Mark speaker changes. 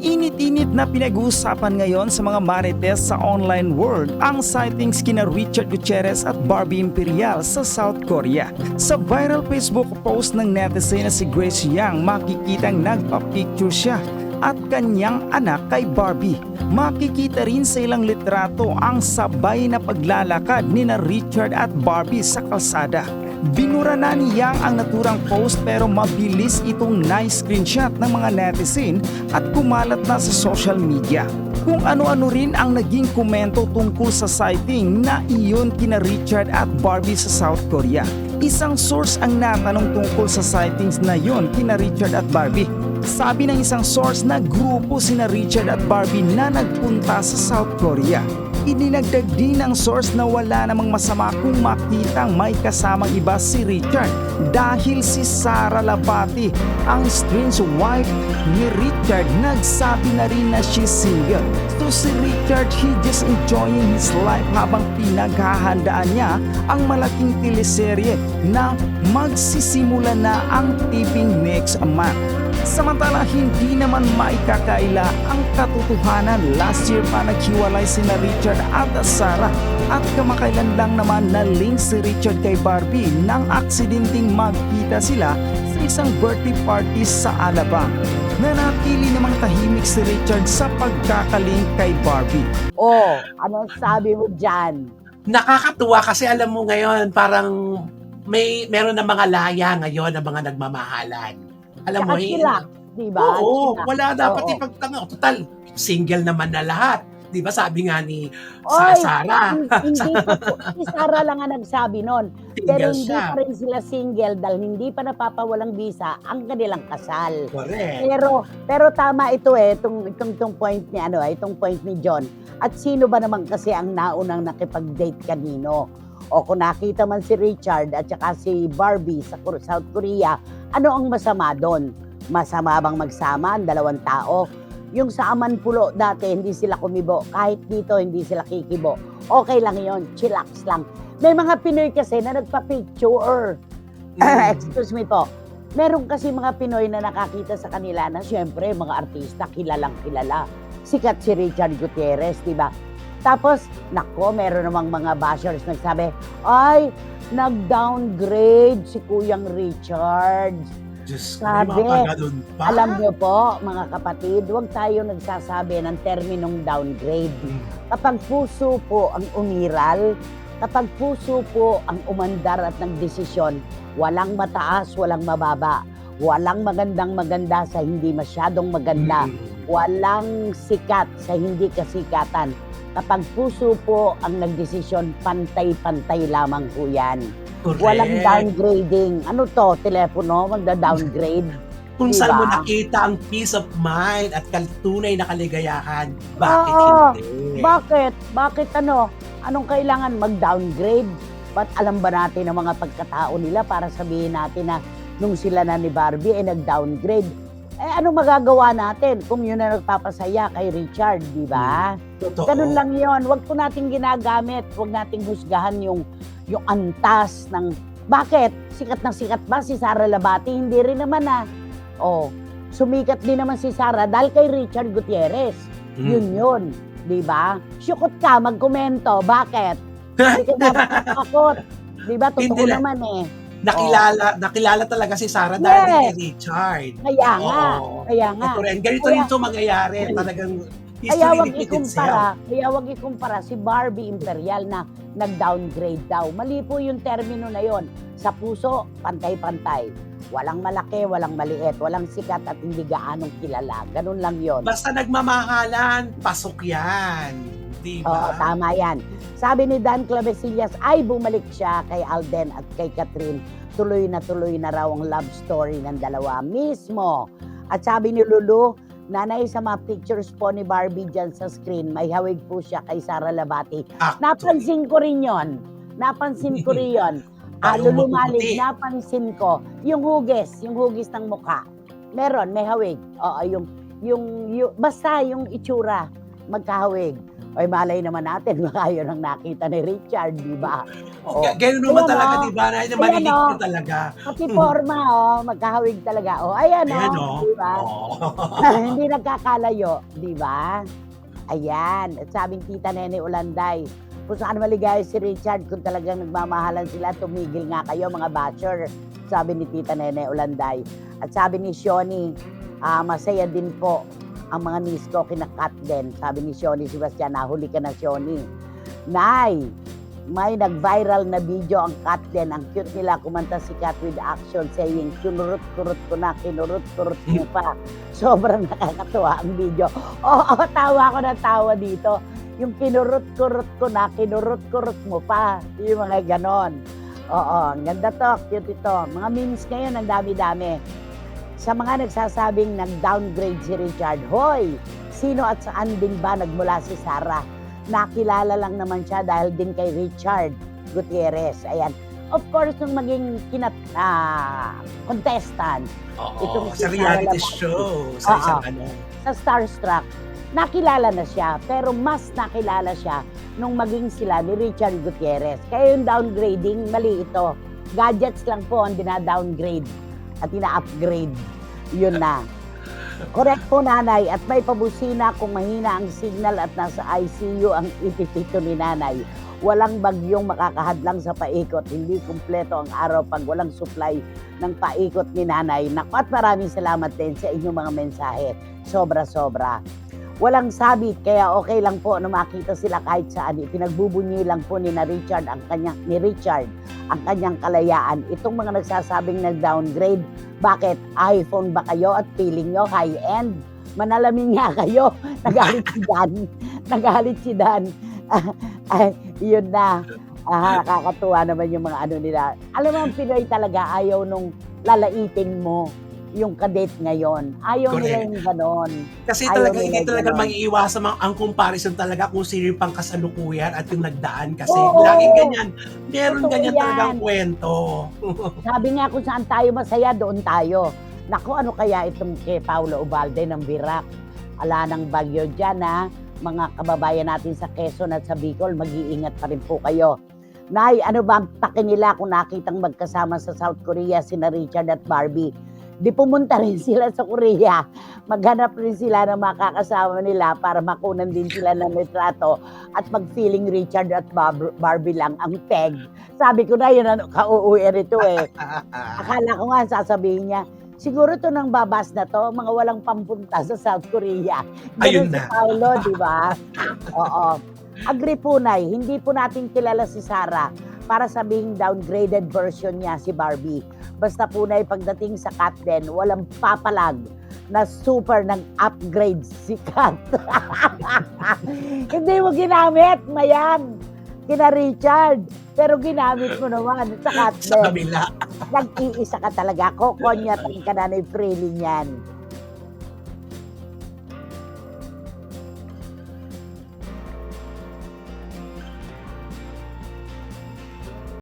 Speaker 1: Mainit-init na pinag-uusapan ngayon sa mga marites sa online world ang sightings kina Richard Gutierrez at Barbie Imperial sa South Korea. Sa viral Facebook post ng netizen na si Grace Yang, makikitang nagpa-picture siya at kanyang anak kay Barbie. Makikita rin sa ilang litrato ang sabay na paglalakad ni na Richard at Barbie sa kalsada. Binura na ni Yang ang naturang post pero mabilis itong na-screenshot ng mga netizen at kumalat na sa social media. Kung ano-ano rin ang naging komento tungkol sa sighting na iyon kina Richard at Barbie sa South Korea. Isang source ang natanong tungkol sa sightings na yon kina Richard at Barbie. Sabi ng isang source na grupo sina Richard at Barbie na nagpunta sa South Korea. Idinagdag din ng source na wala namang masama kung makitang may kasamang iba si Richard dahil si Sara Labati, ang strange wife ni Richard, nagsabi na rin na she's single. So si Richard, he just enjoying his life habang pinaghahandaan niya ang malaking teleserye na magsisimula na ang taping next month. Samantala, hindi naman maikakaila ang katotohanan. Last year pa naghiwalay sina Richard at Sara at kamakailan lang naman na-link si Richard kay Barbie nang aksidenteng magkita sila sa isang birthday party sa Alabang. Nanatili namang tahimik si Richard sa pagkakalink kay Barbie.
Speaker 2: Oh, ano sabi mo dyan?
Speaker 3: Nakakatuwa kasi alam mo ngayon parang meron na mga laya ngayon ng mga nagmamahalan. Alam mo,
Speaker 2: Sila, di ba?
Speaker 3: oo,
Speaker 2: Sila.
Speaker 3: wala dapat
Speaker 2: Oo.
Speaker 3: ipagtanga. Total, single naman na lahat. Di ba sabi nga ni
Speaker 2: Oy,
Speaker 3: Sara?
Speaker 2: hindi pa po. Si Sara lang ang nagsabi nun. Pero
Speaker 3: Single
Speaker 2: hindi
Speaker 3: siya.
Speaker 2: pa rin sila single dahil hindi pa napapawalang visa ang kanilang kasal.
Speaker 3: Correct.
Speaker 2: Pero tama ito itong point ni itong point ni John. At sino ba naman kasi ang naunang nakipag-date kanino? O kung nakita man si Richard at saka si Barbie sa South Korea, ano ang masama doon? Masama bang magsama ang dalawang tao? Yung sa Amanpulo dati, hindi sila kumibo. Kahit dito, hindi sila kikibo. Okay lang yon, chillax lang. May mga Pinoy kasi na nagpa-picture. Excuse me po. Meron kasi mga Pinoy na nakakita sa kanila na syempre, mga artista, kilalang kilala. Sikat si Richard Gutierrez, di ba? Tapos, nako, meron namang mga bashers nagsabi, ay, nag-downgrade si Kuyang Richard.
Speaker 3: Diyos ko,
Speaker 2: Sabi,
Speaker 3: may mga pagano'n pa.
Speaker 2: Alam niyo po, mga kapatid, huwag tayo nagsasabi ng terminong downgrade. Kapag puso po ang umiral, kapag puso po ang umandar at nagdesisyon, walang mataas, walang mababa. Walang magandang-maganda sa hindi masyadong maganda. Walang sikat sa hindi kasikatan. Kapag puso po ang nagdesisyon, pantay-pantay lamang po yan.
Speaker 3: Correct.
Speaker 2: Walang downgrading. Ano to? Telepono? Magda-downgrade?
Speaker 3: Kung
Speaker 2: Diba?
Speaker 3: saan mo nakita ang peace of mind at tunay na kaligayahan, bakit
Speaker 2: Oo.
Speaker 3: hindi?
Speaker 2: Bakit? Bakit ano? Anong kailangan mag-downgrade? Ba't alam ba natin ang mga pagkatao nila para sabihin natin na nung sila na ni Barbie ay nag-downgrade? Ano magagawa natin kung yun na nagpapasaya kay Richard, di ba?
Speaker 3: Totoo.
Speaker 2: Ganun lang yon. Huwag po nating ginagamit. Huwag nating husgahan yung antas ng... Bakit? Sikat na sikat ba si Sara Labati? Hindi rin naman sumikat din naman si Sara dahil kay Richard Gutierrez. Yun. Di ba? Syukot ka, magkomento. Bakit? Hindi ka dapat matakot. Di ba? Totoo
Speaker 3: Hindi na-
Speaker 2: naman
Speaker 3: Nakilala talaga si Sara dahil kay Richard.
Speaker 2: Kaya nga.
Speaker 3: Oo.
Speaker 2: Kaya nga.
Speaker 3: Ganito rin ito mangyayari. Talagang
Speaker 2: Kaya
Speaker 3: history
Speaker 2: wag
Speaker 3: repeats
Speaker 2: ikumpara,
Speaker 3: itself.
Speaker 2: kaya wag ikumpara si Barbie Imperial na nag-downgrade daw. Mali po yung termino na yon. Sa puso, pantay-pantay. Walang malaki, walang maliit, walang sikat at hindi gaanong kilala. Ganun lang yon.
Speaker 3: Basta nagmamahalan, pasok yan. Di
Speaker 2: Oo,
Speaker 3: ba?
Speaker 2: tama yan. Sabi ni Dan Clavesillas, ay bumalik siya kay Alden at kay Catherine. Tuloy na raw ang love story ng dalawa mismo. At sabi ni Lulu, nanay, sa mga pictures po ni Barbie dyan sa screen, may hawig po siya kay Sara Labati.
Speaker 3: Actually.
Speaker 2: Napansin ko rin yon.
Speaker 3: Parang
Speaker 2: Lulu
Speaker 3: mapuputi.
Speaker 2: Malig, napansin ko. Yung hugis ng mukha. Meron, may hawig. Oo, basta yung itsura, magkahawig. Ay, malay naman natin, baka yun ang nakita ni Richard, di ba?
Speaker 3: O,
Speaker 2: Oh.
Speaker 3: ganun naman
Speaker 2: Ayan,
Speaker 3: talaga,
Speaker 2: oh.
Speaker 3: di ba? Na
Speaker 2: Ayan,
Speaker 3: malilig
Speaker 2: oh.
Speaker 3: ko talaga.
Speaker 2: Pati forma, magkahawig talaga. Ayan,
Speaker 3: Ayan,
Speaker 2: di ba? Hindi nagkakalayo, di ba? Ayan, at sabing Tita Nene Ulanday, kung saan maligaya si Richard, kung talagang nagmamahalan sila, tumigil nga kayo mga basher, sabi ni Tita Nene Ulanday. At sabi ni Shoni, masaya din po ang mga niece ko kina Kat din. Sabi ni Shoni Sebastian, nahuli ka na Shoni. Nay, may nag-viral na video ang Kat din. Ang cute nila kumanta si Kat with action saying, kinurut-kurut ko na, kinurut-kurut mo pa. Sobrang nakakatuwa ang video. Oo, tawa ko na tawa dito. Yung kinurut-kurut ko na, kinurut-kurut mo pa. Yung mga ganon. Oo, ang ganda to, cute ito. Mga memes ngayon, ang dami-dami. Sa mga nagsasabing nag-downgrade si Richard, hoy, sino at saan din ba nagmula si Sarah? Nakilala lang naman siya dahil din kay Richard Gutierrez. Ayan. Of course, nung maging contestant,
Speaker 3: Oo,
Speaker 2: itong si
Speaker 3: sa
Speaker 2: Sarah
Speaker 3: reality
Speaker 2: Labaki.
Speaker 3: show, sa isang
Speaker 2: sa Starstruck, nakilala na siya, pero mas nakilala siya nung maging sila ni Richard Gutierrez. Kaya yung downgrading, mali ito. Gadgets lang po ang dina-downgrade at ina-upgrade. Yun na. Correct po, nanay. At may pabusina kung mahina ang signal at nasa ICU ang ititito ni nanay. Walang bagyong makakahadlang sa paikot. Hindi kumpleto ang araw pag walang supply ng paikot ni nanay. Naku, at maraming salamat din sa inyong mga mensahe. Sobra-sobra. Walang sabit, kaya okay lang po na makita sila kahit saan. Pinagbubunyi lang po ni Richard ang kanyang kalayaan. Itong mga nagsasabing nag-downgrade, bakit? iPhone ba kayo at feeling nyo high-end? Manalamin nga kayo. Nagalit si Dan. Nagalit si Dan. Ay, yun na. Nakakatuwa naman yung mga ano nila. Alam mo, ang Pinoy talaga ayaw nung lalaitin mo yung kadate ngayon. Ayaw nila yung ganon.
Speaker 3: Kasi
Speaker 2: Ayaw
Speaker 3: talaga hindi
Speaker 2: nila
Speaker 3: talaga
Speaker 2: ganon.
Speaker 3: maiiwasan ang comparison talaga kung sino yung pang kasalukuyan at yung nagdaan kasi
Speaker 2: Oo.
Speaker 3: laging ganyan. Meron
Speaker 2: Totoo
Speaker 3: ganyan
Speaker 2: yan.
Speaker 3: talagang kwento.
Speaker 2: Sabi nga kung saan tayo masaya, doon tayo. Naku, ano kaya itong kay Paulo Ubalde ng Virac? Ala ng bagyo dyan, ha? Mga kababayan natin sa Quezon at sa Bicol, mag-iingat pa rin po kayo. Nay, ano ba ang pake nila kung nakitang magkasama sa South Korea sina Richard at Barbie? Di pumunta rin sila sa Korea. Maghanap rin sila ng makakasama nila para makunan din sila ng litrato at mag-feeling Richard at Barbie lang ang peg. Sabi ko na yun, ka-uuwi ito eh. Akala ko nga sasabihin niya, siguro to nang babas na to, mga walang pampunta sa South Korea.
Speaker 3: Ayun
Speaker 2: Ganun si
Speaker 3: na.
Speaker 2: Paolo, di ba? Oo. Agree po, Nay. Hindi po natin kilala si Sarah para sabihing downgraded version niya si Barbie. Basta po, Nay, pagdating sa Kat din, walang papalag na super nag-upgrade si Kat. Hindi mo ginamit, Mayan, kina Richard. Pero ginamit mo naman sa Kat
Speaker 3: Sa
Speaker 2: din.
Speaker 3: kabila.
Speaker 2: Nag-iisa ka talaga. Kokonyatan ka na ni Freely niyan.